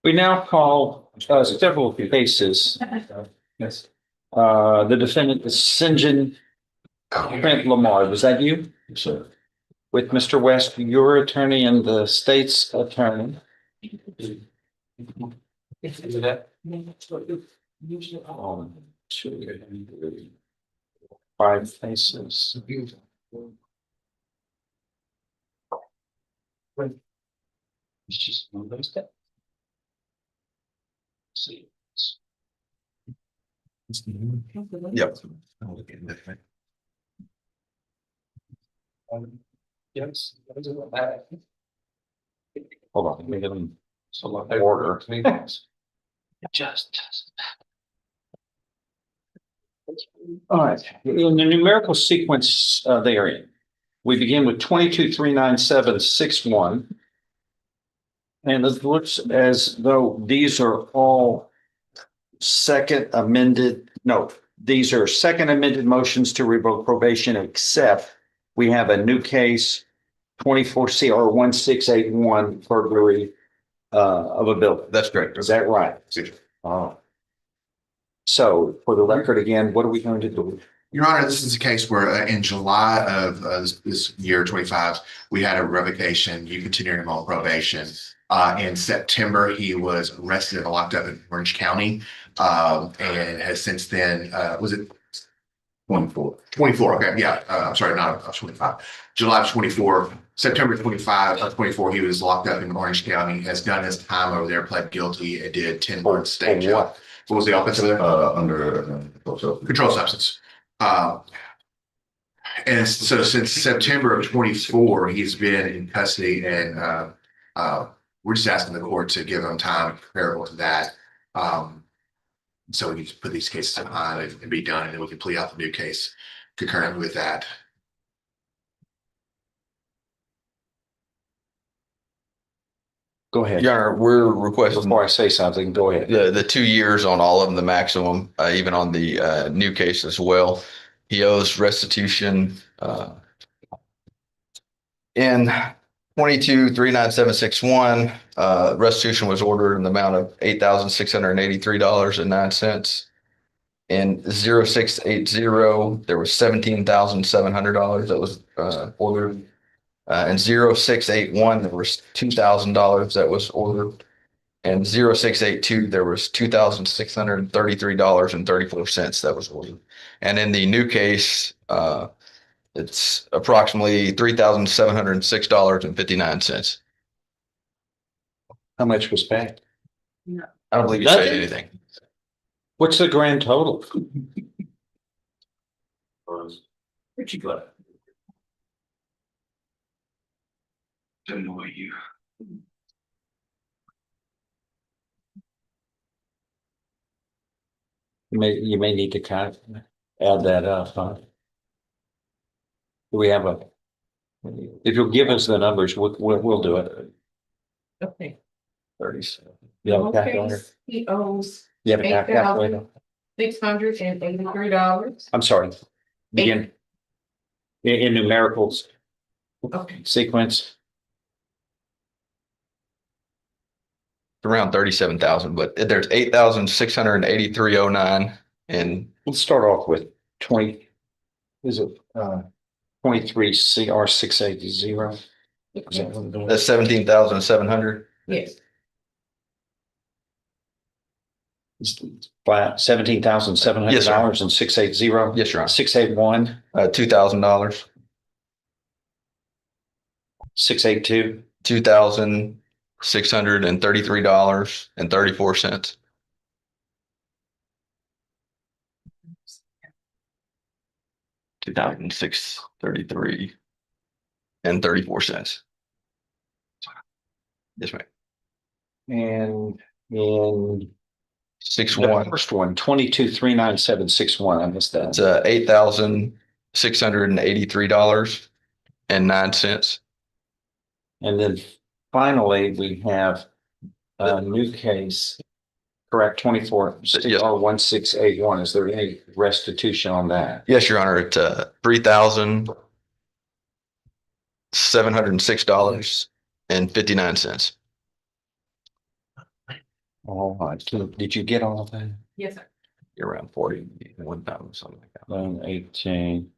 We now call several cases. Yes. The defendant is Cheng Jin Prince Lemar. Was that you? Yes, sir. With Mr. West, your attorney and the state's attorney. Five cases. It's just one of those days. See. Yep. Yes. Hold on, let me get them some order. Just. All right, in the numerical sequence therein, we begin with 22-397-61. And it looks as though these are all these are second amended motions to revoke probation, except we have a new case, 24 CR 1681 burglary of a building. That's correct. Is that right? Oh. So for the record again, what are we going to do? Your Honor, this is a case where in July of this year 25, we had a revocation. You continued him on probation. In September, he was arrested and locked up in Orange County, and has since then, was it 24. 24? Okay, yeah. I'm sorry, not 25. July of 24, September 25 of 24, he was locked up in Orange County, has done his time over there, pled guilty, and did 10 months state jail. What was the offense of there? Under Controlled substance. And so since September of 24, he's been in custody, and we're just asking the court to give him time comparable to that. So we can put these cases behind and be done, and then we can plea out the new case concurrent with that. Go ahead. Your Honor, we're requesting Before I say something, go ahead. the 2 years on all of them, the maximum, even on the new case as well. He owes restitution in 22-39761. Restitution was ordered in the amount of $8,683.09. In 0680, there was $17,700 that was ordered. In 0681, there was $2,000 that was ordered. And 0682, there was $2,633.34 that was ordered. And in the new case, it's approximately $3,706.59. How much was paid? I don't believe you said Nothing? anything. What's the grand total? Where'd you go? Don't know what you. You may need to kind of add that up. Do we have if you'll give us the numbers, we'll do it. Okay. 37. Yeah, calculator. He owes You have a calculator? $683. I'm sorry. Begin. In numericals Okay. sequence. Around 37,000, but there's 8,683.09, and Let's start off with 20. Is it 23 CR 680? that's 17,700. Yes. Flat $17,700 and 680. Yes, Your Honor. 681, $2,000, 682. $2,633.34. $2,633.34. Yes, ma'am. And in 61. the first one, 22-397-61. I missed that. It's $8,683.09. And then finally, we have a new case, correct, 24 Yes. CR 1681. Is there any restitution on that? Yes, Your Honor. It's $3,706.59. All right, so did you get all of that? Yes, sir. You're around 41,000, something like that. 18,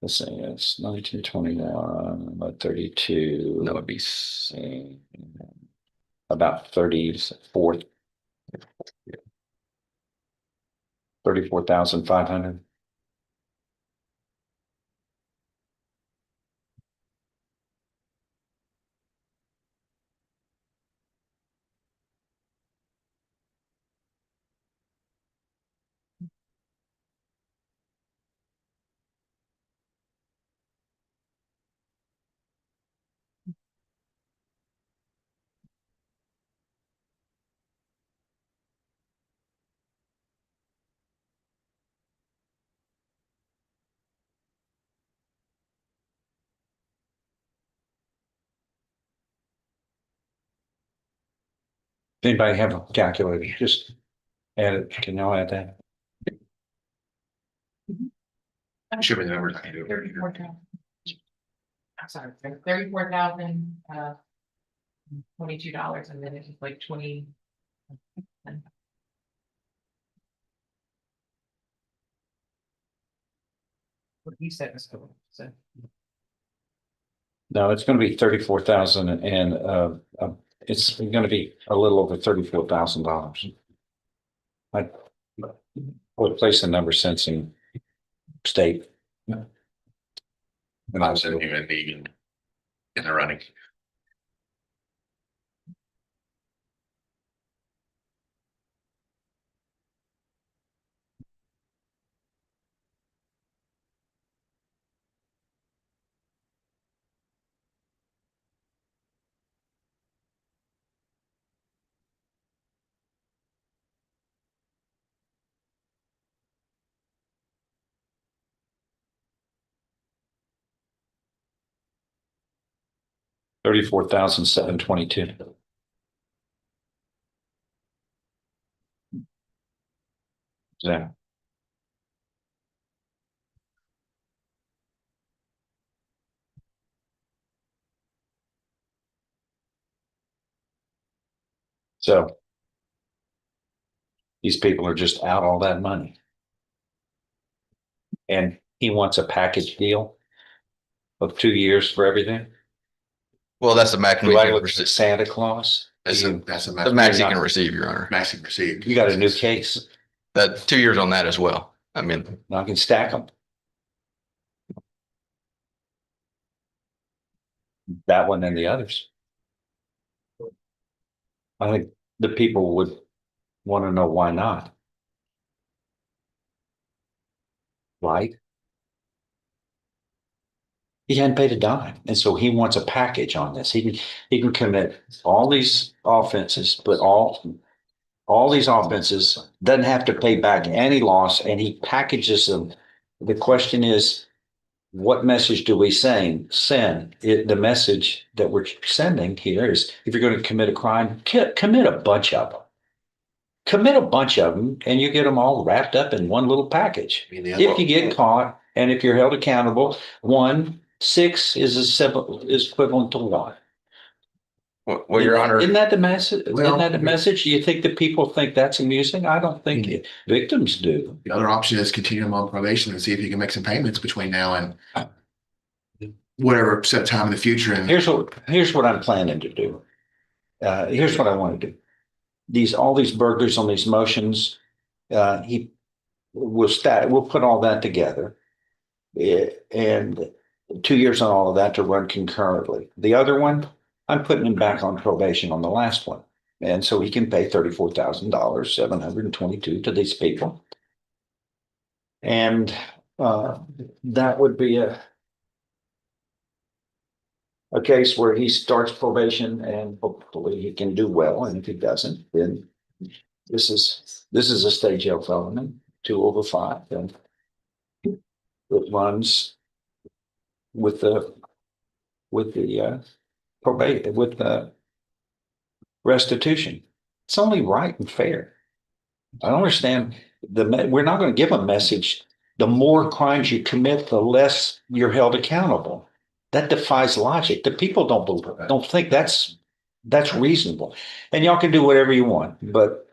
let's see, it's 19, 21, about 32. That would be About 34, 34,500. Anybody have a calculator? Just add it. Can y'all add that? Show me the numbers. I can do it. 34,000. I'm sorry, $34,000, $22, and then it's like 20. What you said was cool, so. No, it's gonna be 34,000 and it's gonna be a little over $34,000. I would place the number sensing state. And I'm sending you even in the running. $34,722. Yeah. So these people are just out all that money. And he wants a package deal of 2 years for everything. Well, that's the maximum. Do I you can look at receive. Santa Claus? That's You- that's a The max you not- can receive, Your Honor. maximum receipt. You got a new case. That 2 years on that as well. I mean, I can stack them. That one and the others. I think the people would want to know why not. Right? He hadn't paid a dime, and so he wants a package on this. He can commit all these offenses, but all these offenses, doesn't have to pay back any loss, and he packages them. The question is, what message do we send? The message that we're sending here is, if you're going to commit a crime, commit a bunch of them. Commit a bunch of them, and you get them all wrapped up in one little package. I mean, the If you get caught, and if you're held accountable, 6 is equivalent to 1. well, Your Honor. Isn't that the message? Well- Isn't that the message? Do you think that people think that's amusing? I don't think victims do. The other option is continue him on probation and see if you can make some payments between now and whatever set time in the future. And Here's what I'm planning to do. Here's what I want to do. All these burglars on these motions, we'll put all that together. And 2 years on all of that to run concurrently. The other one, I'm putting him back on probation on the last one. And so he can pay $34,000, 722 to these people. And that would be a case where he starts probation and hopefully he can do well. And if he doesn't, then this is a state jail felony, 2 over 5. And it runs with the probate, with the restitution. It's only right and fair. I don't understand we're not going to give a message. The more crimes you commit, the less you're held accountable. That defies logic. The people don't think that's reasonable. And y'all can do whatever you want, but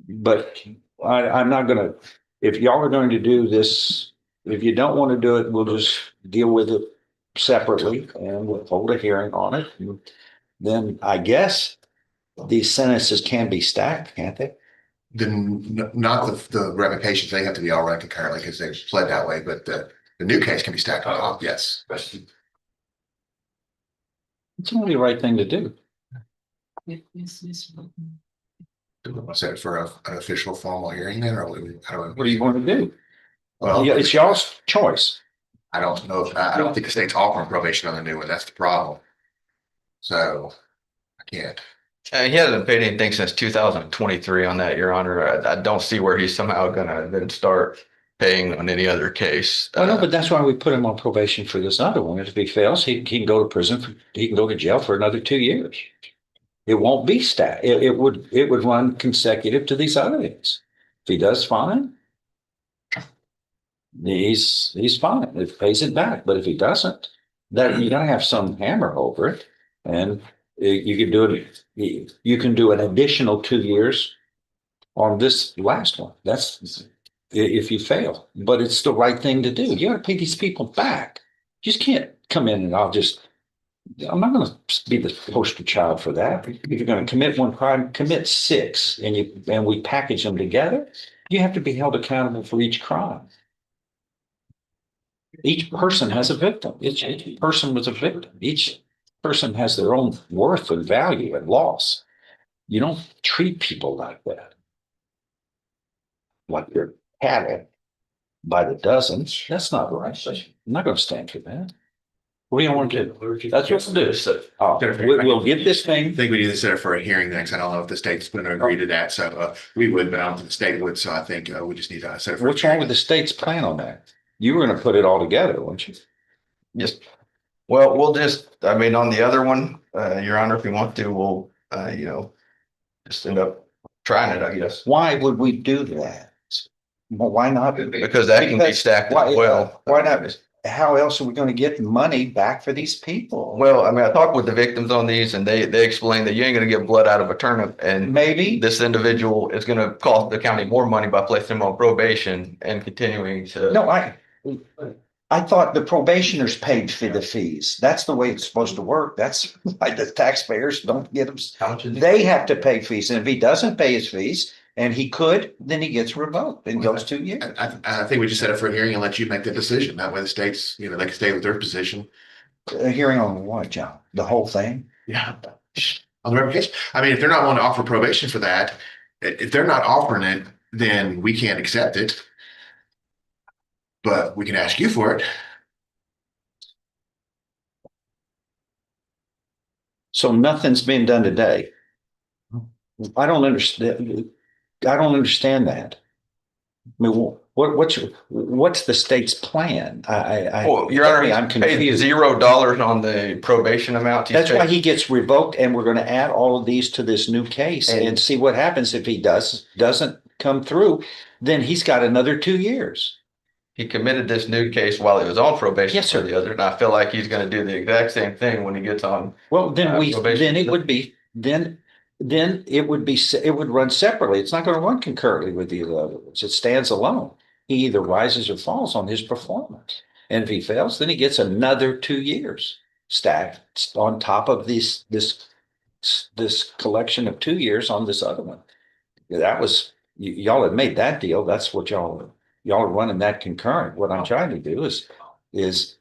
But I'm not gonna, if y'all are going to do this, if you don't want to do it, we'll just deal with it separately and we'll hold a hearing on it. And then I guess these sentences can be stacked, can't they? Not the revocations, they have to be all run concurrently because they've pled that way, but the new case can be stacked on top, yes. It's only the right thing to do. Set for an official formal hearing then, or What do you want to do? Well, Yeah, it's y'all's choice. I don't know if, I don't think the state's offering probation on the new one. That's the problem. So I can't. He hasn't paid anything since 2023 on that, Your Honor. I don't see where he's somehow gonna then start paying on any other case. I know, but that's why we put him on probation for this other one. If he fails, he can go to prison, he can go to jail for another 2 years. It won't be stacked. It would run consecutive to these other things. If he does fine, he's fine. It pays it back. But if he doesn't, then you gotta have some hammer over it. And you can do it, you can do an additional 2 years on this last one. That's if you fail, but it's the right thing to do. You gotta pay these people back. You just can't come in and I'm not gonna be the poster child for that. If you're gonna commit one crime, commit six and we package them together. You have to be held accountable for each crime. Each person has a victim. Each person was a victim. Each person has their own worth and value and loss. You don't treat people like that. Like they're had by the dozens. That's not right. I'm not gonna stand for that. What do you want to do? That's what we'll do. So, we'll get this I thing. think we need to set it for a hearing next. I don't know if the state's going to agree to that. So we would, but I don't think the state would. So I think we just need to set it for. What's wrong with the state's plan on that? You were gonna put it all together, weren't you? Just, well, we'll just, I mean, on the other one, Your Honor, if you want to, we'll, just end up trying it, I guess. Why would we do that? Well, why not? Because that can be stacked as well. Why not? How else are we gonna get money back for these people? Well, I mean, I talked with the victims on these and they explained that you ain't gonna get blood out of a turnip and Maybe. this individual is gonna cost the county more money by placing him on probation and continuing to. No, I thought the probationers paid for the fees. That's the way it's supposed to work. That's why the taxpayers don't get them. How much is it? They have to pay fees. And if he doesn't pay his fees and he could, then he gets revoked and goes 2 years. I think we just set it for a hearing and let you make the decision. That way the states, they can stay with their position. A hearing on what, John? The whole thing? Yeah. On the revocation. I mean, if they're not wanting to offer probation for that, if they're not offering it, then we can't accept it. But we can ask you for it. So nothing's been done today. I don't understand. I don't understand that. I mean, what's the state's plan? Well, Your Honor, I'm he's paid confused. $0 on the probation amount. He's That's why paid- he gets revoked, and we're going to add all of these to this new case and see what happens if he doesn't come through. Then he's got another 2 years. He committed this new case while he was on probation. Yes, sir. For the other, and I feel like he's gonna do the exact same thing when he gets on. Well, then Probation. then it would be it would run separately. It's not going to run concurrently with the other ones. It stands alone. He either rises or falls on his performance. And if he fails, then he gets another 2 years stacked on top of this collection of 2 years on this other one. That was y'all had made that deal. That's what y'all are running that concurrent. What I'm trying to do is it's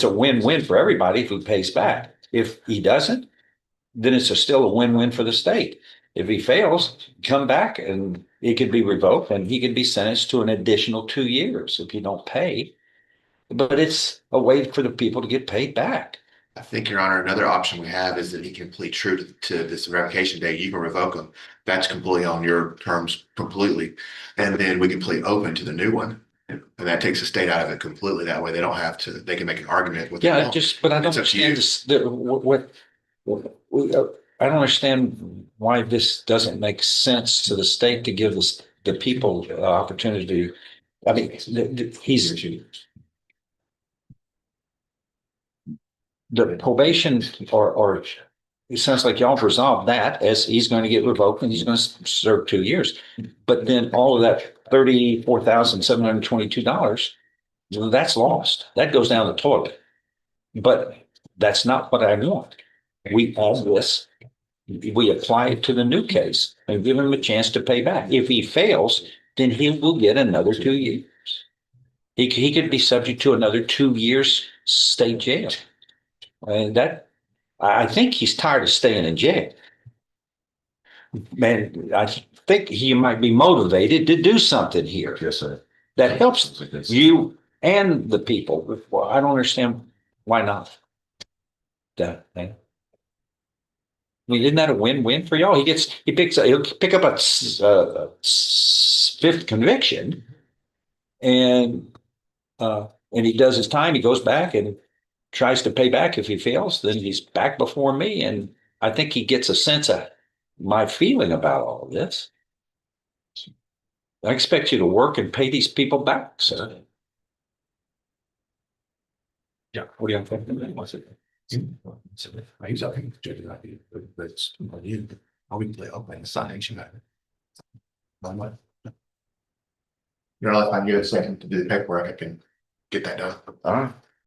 a win-win for everybody if he pays back. If he doesn't, then it's still a win-win for the state. If he fails, come back and it could be revoked and he could be sentenced to an additional 2 years if you don't pay. But it's a way for the people to get paid back. I think, Your Honor, another option we have is that he can plead true to this revocation date. You can revoke him. That's completely on your terms completely. And then we can plead open to the new one. And that takes the state out of it completely. That way they don't have to, they can make an argument with. Yeah, but I don't It's up to you. understand this, I don't understand why this doesn't make sense to the state to give the people opportunity. I mean, the probation or it sounds like y'all have resolved that as he's going to get revoked and he's going to serve 2 years. But then all of that $34,722, that's lost. That goes down the toilet. But that's not what I want. We add this, we apply it to the new case and give him a chance to pay back. If he fails, then he will get another 2 years. He could be subject to another 2 years state jail. And I think he's tired of staying in jail. Man, I think he might be motivated to do something here. Yes, sir. That helps you and the people. Well, I don't understand why not. That thing. I mean, isn't that a win-win for y'all? He'll pick up a fifth conviction, and he does his time. He goes back and tries to pay back. If he fails, then he's back before me, and I think he gets a sense of my feeling about all of this. I expect you to work and pay these people back, sir. Yeah. What do you think? What's it? He's up in judge idea, but that's you. We can play up and sign. You got it. You know, if I can get a second to do the paperwork, I can get that done. All right.